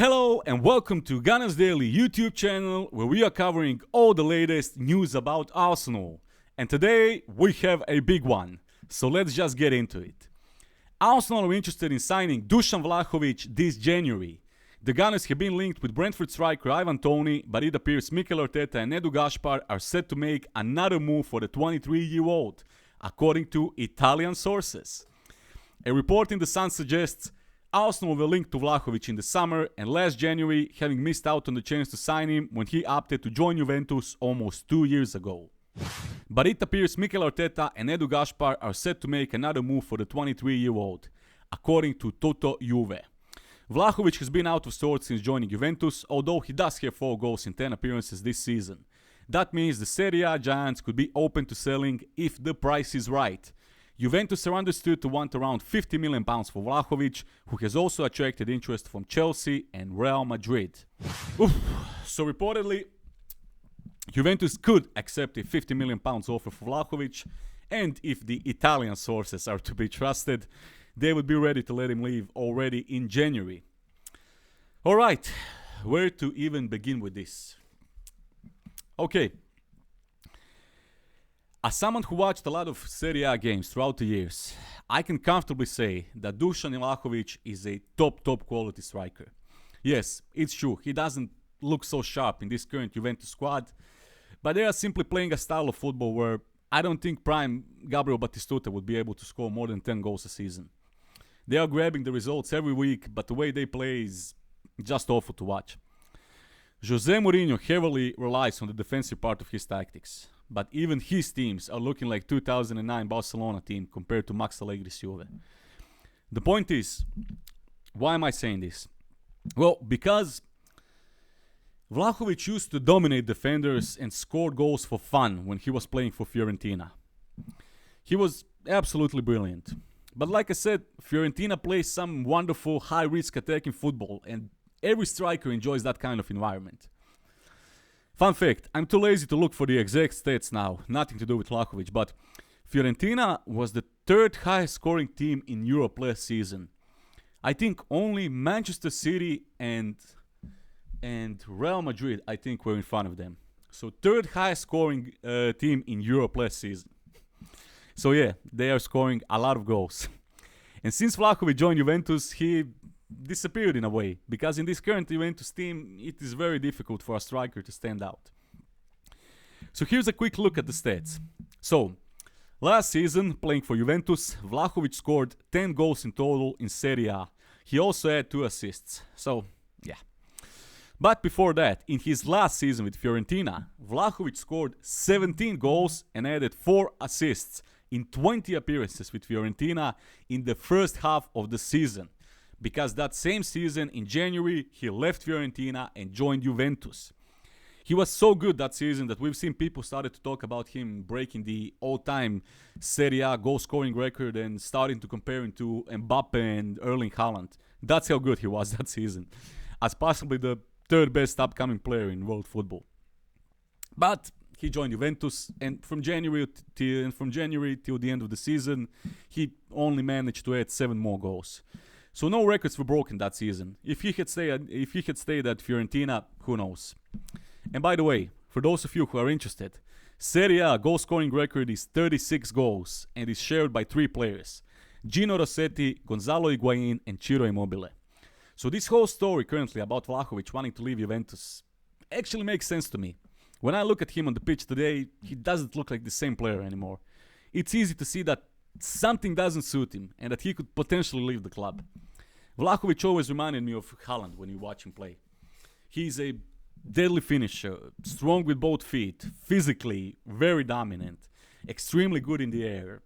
Hello and welcome to gunnersdaily YouTube channel where we are covering all the latest news about Arsenal. And today we have a big one, so let's just get into it. Arsenal are interested in signing DUŠAN Vlahovic this January. The Gunners have been linked with Brentford striker Ivan Toney, but it appears Mikel Arteta and Edu Gaspar are set to make another move for the 23-year-old, according to Italian sources. A report in The Sun suggests Arsenal were linked to Vlahovic in the summer, and last January, having missed out on the chance to sign him when he opted to join Juventus almost 2 years ago. But it appears Mikel Arteta and Edu Gaspar are set to make another move for the 23-year-old, according to Toto Juve. Vlahovic has been out of sorts since joining Juventus, although he does have 4 goals in 10 appearances this season. That means the Serie giants could be open to selling if the price is right. Juventus are understood to want around £50 million for Vlahovic, who has also attracted interest from Chelsea and Real Madrid. So reportedly, Juventus could accept a £50 million offer for Vlahovic, and if the Italian sources are to be trusted, they would be ready to let him leave already in January. Alright, where to even begin with this? Okay. As someone who watched a lot of Serie A games throughout the years, I can comfortably say that Dušan Vlahovic is a top quality striker. Yes, it's true, he doesn't look so sharp in this current Juventus squad, but they are simply playing a style of football where I don't think prime Gabriel Batistuta would be able to score more than 10 goals a season. They are grabbing the results every week, but the way they play is just awful to watch. Jose Mourinho heavily relies on the defensive part of his tactics, but even his teams are looking like 2009 Barcelona team compared to Max Allegri's Juve. The point is, why am I saying this? Well, because Vlahovic used to dominate defenders and scored goals for fun when he was playing for Fiorentina. He was absolutely brilliant. But like I said, Fiorentina plays some wonderful high-risk attacking football, and every striker enjoys that kind of environment. Fun fact, I'm too lazy to look for the exact stats now, nothing to do with Vlahovic, but Fiorentina was the 3rd highest scoring team in Europe last season. I think only Manchester City and Real Madrid, I think, were in front of them. So 3rd highest scoring team in Europe last season. So yeah, they are scoring a lot of goals. And since Vlahovic joined Juventus, he disappeared in a way, because in this current Juventus team, it is very difficult for a striker to stand out. So here's a quick look at the stats. So, last season, playing for Juventus, Vlahovic scored 10 goals in total in Serie A. He also had 2 assists. So, yeah. But before that, in his last season with Fiorentina, Vlahovic scored 17 goals and added 4 assists in 20 appearances with Fiorentina in the first half of the season. Because that same season, in January, he left Fiorentina and joined Juventus. He was so good that season that we've seen people started to talk about him breaking the all-time Serie A goal-scoring record and starting to compare him to Mbappe and Erling Haaland. That's how good he was that season, as possibly the 3rd best upcoming player in world football. But he joined Juventus, and from January till the end of the season, he only managed to add 7 more goals. So no records were broken that season. If he had stayed at Fiorentina, who knows? And by the way, for those of you who are interested, Serie A goal-scoring record is 36 goals and is shared by 3 players: Gino Rossetti, Gonzalo Higuain, and Ciro Immobile. So this whole story currently about Vlahovic wanting to leave Juventus actually makes sense to me. When I look at him on the pitch today, he doesn't look like the same player anymore. It's easy to see that something doesn't suit him and that he could potentially leave the club. Vlahovic always reminded me of Haaland when you watch him play. He's a deadly finisher, strong with both feet, physically very dominant, extremely good in the air,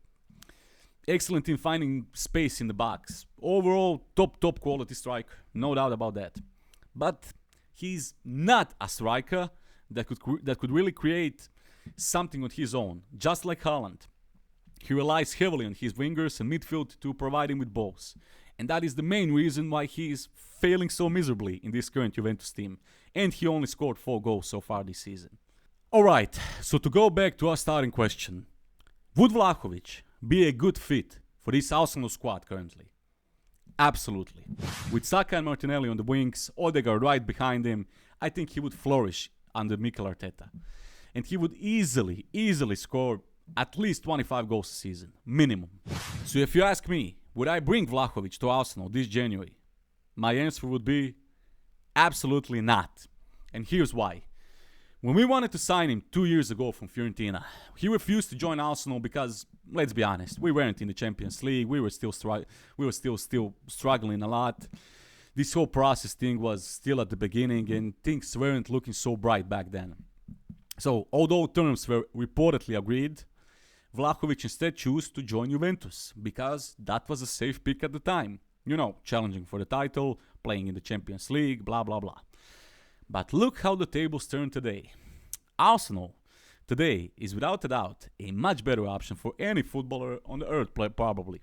excellent in finding space in the box. Overall, top quality striker, no doubt about that. But he's not a striker that could really create something on his own, just like Haaland. He relies heavily on his wingers and midfield to provide him with balls. And that is the main reason why he is failing so miserably in this current Juventus team. And he only scored 4 goals so far this season. Alright, so to go back to our starting question. Would Vlahovic be a good fit for this Arsenal squad currently? Absolutely. With Saka and Martinelli on the wings, Odegaard right behind him, I think he would flourish under Mikel Arteta. And he would easily score at least 25 goals a season, minimum. So if you ask me, would I bring Vlahovic to Arsenal this January? My answer would be absolutely not. And here's why. When we wanted to sign him 2 years ago from Fiorentina, he refused to join Arsenal because, let's be honest, we weren't in the Champions League. We were still struggling a lot. This whole process thing was still at the beginning, and things weren't looking so bright back then. So, although terms were reportedly agreed, Vlahovic instead chose to join Juventus because that was a safe pick at the time. You know, challenging for the title, playing in the Champions League, blah, blah, blah. But look how the tables turn today. Arsenal today is without a doubt a much better option for any footballer on the earth, probably.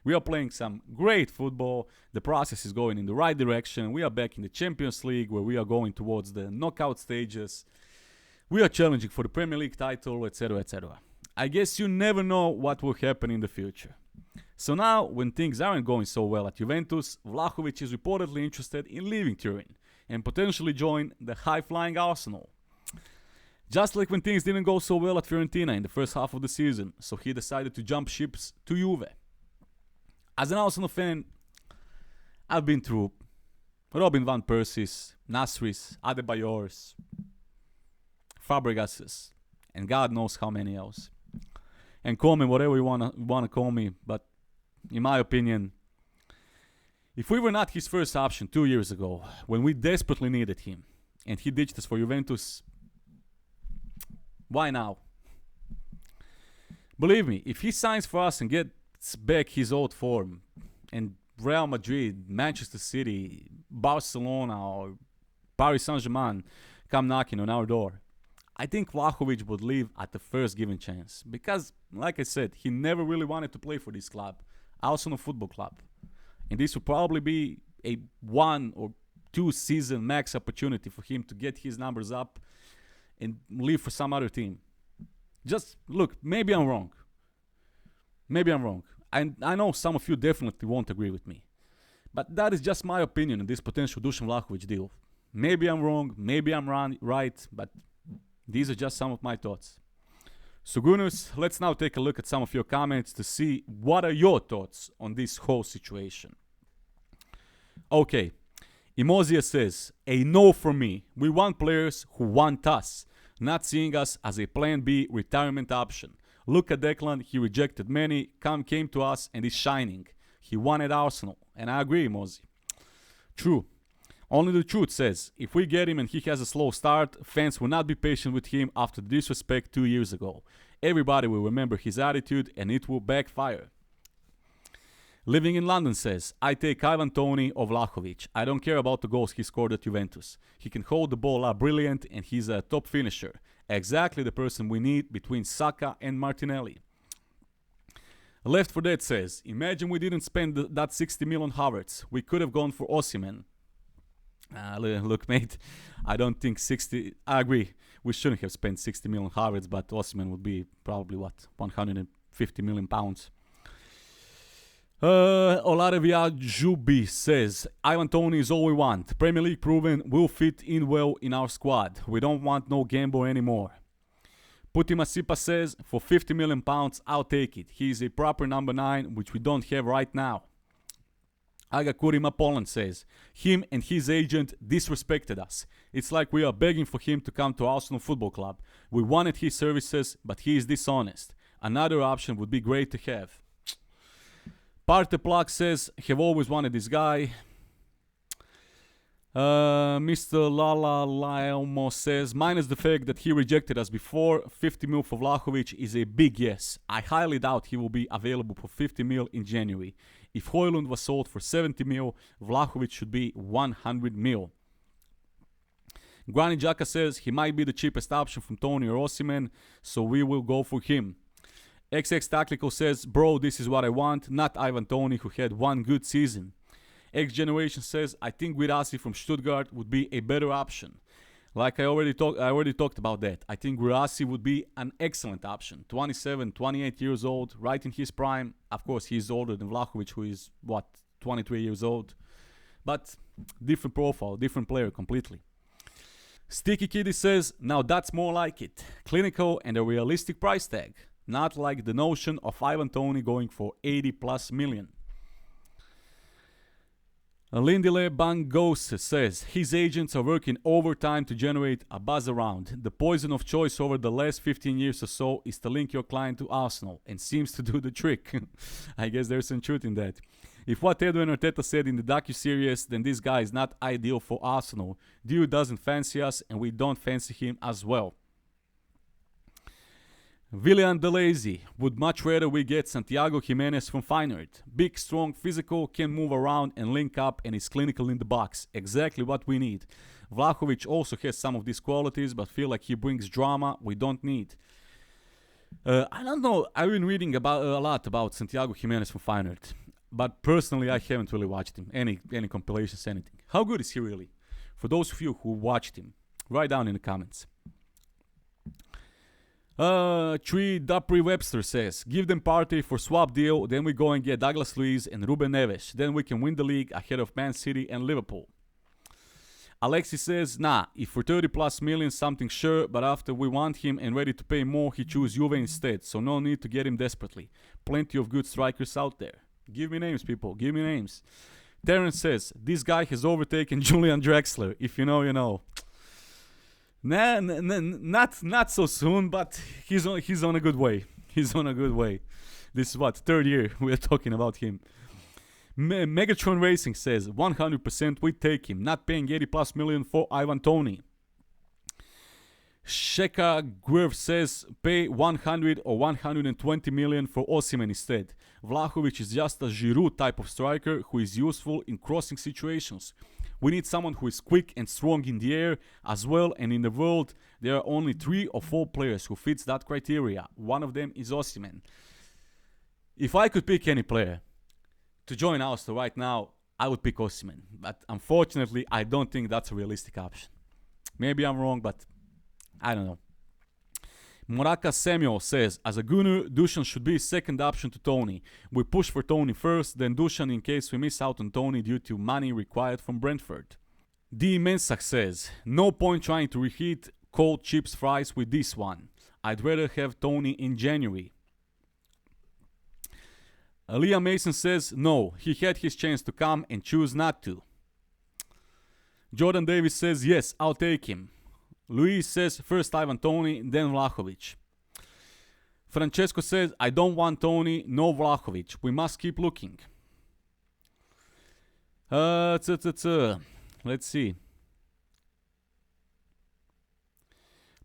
We are playing some great football. The process is going in the right direction. We are back in the Champions League where we are going towards the knockout stages. We are challenging for the Premier League title, etc., etc. I guess you never know what will happen in the future. So now, when things aren't going so well at Juventus, Vlahovic is reportedly interested in leaving Turin and potentially join the high-flying Arsenal. Just like when things didn't go so well at Fiorentina in the first half of the season, so he decided to jump ships to Juve. As an Arsenal fan, I've been through Robin van Persie's, Nasri's, Adebayor's, Fabregas's, and God knows how many else. And call me whatever you wanna call me, but in my opinion, if we were not his first option 2 years ago, when we desperately needed him, and he ditched us for Juventus, why now? Believe me, if he signs for us and gets back his old form, and Real Madrid, Manchester City, Barcelona, or Paris Saint-Germain come knocking on our door, I think Vlahovic would leave at the first given chance. Because, like I said, he never really wanted to play for this club, Arsenal Football Club. And this would probably be a 1 or 2 season max opportunity for him to get his numbers up and leave for some other team. Just, look, maybe I'm wrong. And I know some of you definitely won't agree with me. But that is just my opinion on this potential Dusan Vlahovic deal. Maybe I'm wrong, maybe I'm right, but these are just some of my thoughts. So Gunners, let's now take a look at some of your comments to see what are your thoughts on this whole situation. Okay, Emozia says, a no from me. We want players who want us, not seeing us as a plan B retirement option. Look at Declan, he rejected many, came to us and is shining. He wanted Arsenal, and I agree, Emozia. True. Only the truth says, if we get him and he has a slow start, fans will not be patient with him after the disrespect 2 years ago. Everybody will remember his attitude and it will backfire. Living in London says, I take Ivan Toney or Vlahovic. I don't care about the goals he scored at Juventus. He can hold the ball up brilliant and he's a top finisher. Exactly the person we need between Saka and Martinelli. Left for Dead says, imagine we didn't spend that 60 million Havertz. We could have gone for Osimhen. Look, mate, I don't think 60... I agree, we shouldn't have spent 60 million Havertz, but Osimhen would be probably, 150 million pounds. Olarevia Jubi says, Ivan Toney is all we want. Premier League proven, will fit in well in our squad. We don't want no gamble anymore. Puti Masipa says, for 50 million pounds, I'll take it. He is a proper number 9, which we don't have right now. Agakurima Poland says, him and his agent disrespected us. It's like we are begging for him to come to Arsenal Football Club. We wanted his services, but he is dishonest. Another option would be great to have. Parte Plak says, have always wanted this guy. Mr. Lala Laelmo says, minus the fact that he rejected us before, 50 mil for Vlahovic is a big yes. I highly doubt he will be available for 50 mil in January. If Højlund was sold for 70 mil, Vlahovic should be 100 mil. Granny Jaka says, he might be the cheapest option from Toney or Osimhen, so we will go for him. XX Tactical says, bro, this is what I want, not Ivan Toney who had one good season. X Generation says, I think Guirassy from Stuttgart would be a better option. Like I already talked about that. I think Guirassy would be an excellent option. 27, 28 years old, right in his prime. Of course, he's older than Vlahovic, who is, 23 years old. But different profile, different player completely. Sticky Kitty says, now that's more like it. Clinical and a realistic price tag. Not like the notion of Ivan Toney going for 80 plus million. Lindile Bangos says, his agents are working overtime to generate a buzz around. The poison of choice over the last 15 years or so is to link your client to Arsenal, and seems to do the trick. I guess there's some truth in that. If what Edwin Arteta said in the docu-series, then this guy is not ideal for Arsenal. Dude doesn't fancy us, and we don't fancy him as well. William Delazy would much rather we get Santiago Jimenez from Feyenoord. Big, strong, physical, can move around and link up, and is clinical in the box. Exactly what we need. Vlahovic also has some of these qualities, but feel like he brings drama we don't need. I don't know, I've been reading a lot about Santiago Jimenez from Feyenoord, but personally I haven't really watched him, any compilations, anything. How good is he really? For those of you who watched him, write down in the comments. Tree Dupri Webster says, give them party for swap deal, then we go and get Douglas Luiz and Ruben Neves. Then we can win the league ahead of Man City and Liverpool. Alexis says, nah, if for 30 plus million something sure, but after we want him and ready to pay more, he choose Juve instead, so no need to get him desperately. Plenty of good strikers out there. Give me names, people, give me names. Terence says, this guy has overtaken Julian Drexler. If you know, you know. Nah, not so soon, but he's on a good way. He's on a good way. This is what, third year we're talking about him. Megatron Racing says, 100% we take him, not paying 80 plus million for Ivan Toney. Sheka Guerv says, pay 100 or 120 million for Osimhen instead. Vlahovic is just a Giroud type of striker who is useful in crossing situations. We need someone who is quick and strong in the air as well, and in the world there are only 3 or 4 players who fits that criteria. One of them is Osimhen. If I could pick any player to join Arsenal right now, I would pick Osimhen. But unfortunately, I don't think that's a realistic option. Maybe I'm wrong, but I don't know. Moraka Samuel says, as a gunner, Dušan should be second option to Toney. We push for Toney first, then Dušan in case we miss out on Toney due to money required from Brentford. D. Mensah says, no point trying to reheat cold chips fries with this one. I'd rather have Toney in January. Liam Mason says, no, he had his chance to come and choose not to. Jordan Davis says, yes, I'll take him. Luis says, first Ivan Toney, then Vlahovic. Francesco says, I don't want Toney, no Vlahovic. We must keep looking. Let's see.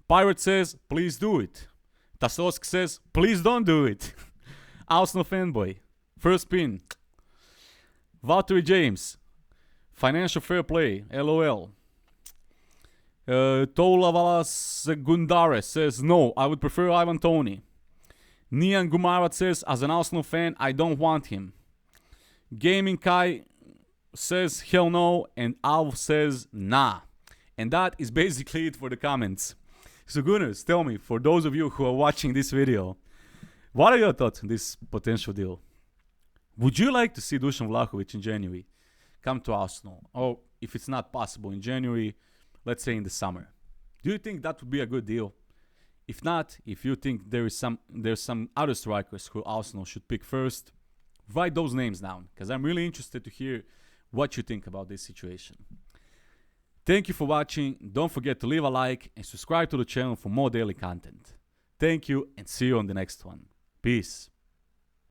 Pirate says, please do it. Tasosk says, please don't do it. Arsenal fanboy. First pin. Valtteri James. Financial fair play. LOL. Tolavalas Gundares says, no, I would prefer Ivan Toney. Nian Gumarat says, as an Arsenal fan, I don't want him. Gaming Kai says, hell no, and Alv says, nah. And that is basically it for the comments. So Gunners, tell me, for those of you who are watching this video, what are your thoughts on this potential deal? Would you like to see Dušan Vlahovic in January come to Arsenal? Or if it's not possible in January, let's say in the summer. Do you think that would be a good deal? If not, if you think there's some other strikers who Arsenal should pick first, write those names down, because I'm really interested to hear what you think about this situation. Thank you for watching. Don't forget to leave a like and subscribe to the channel for more daily content. Thank you and see you on the next one. Peace.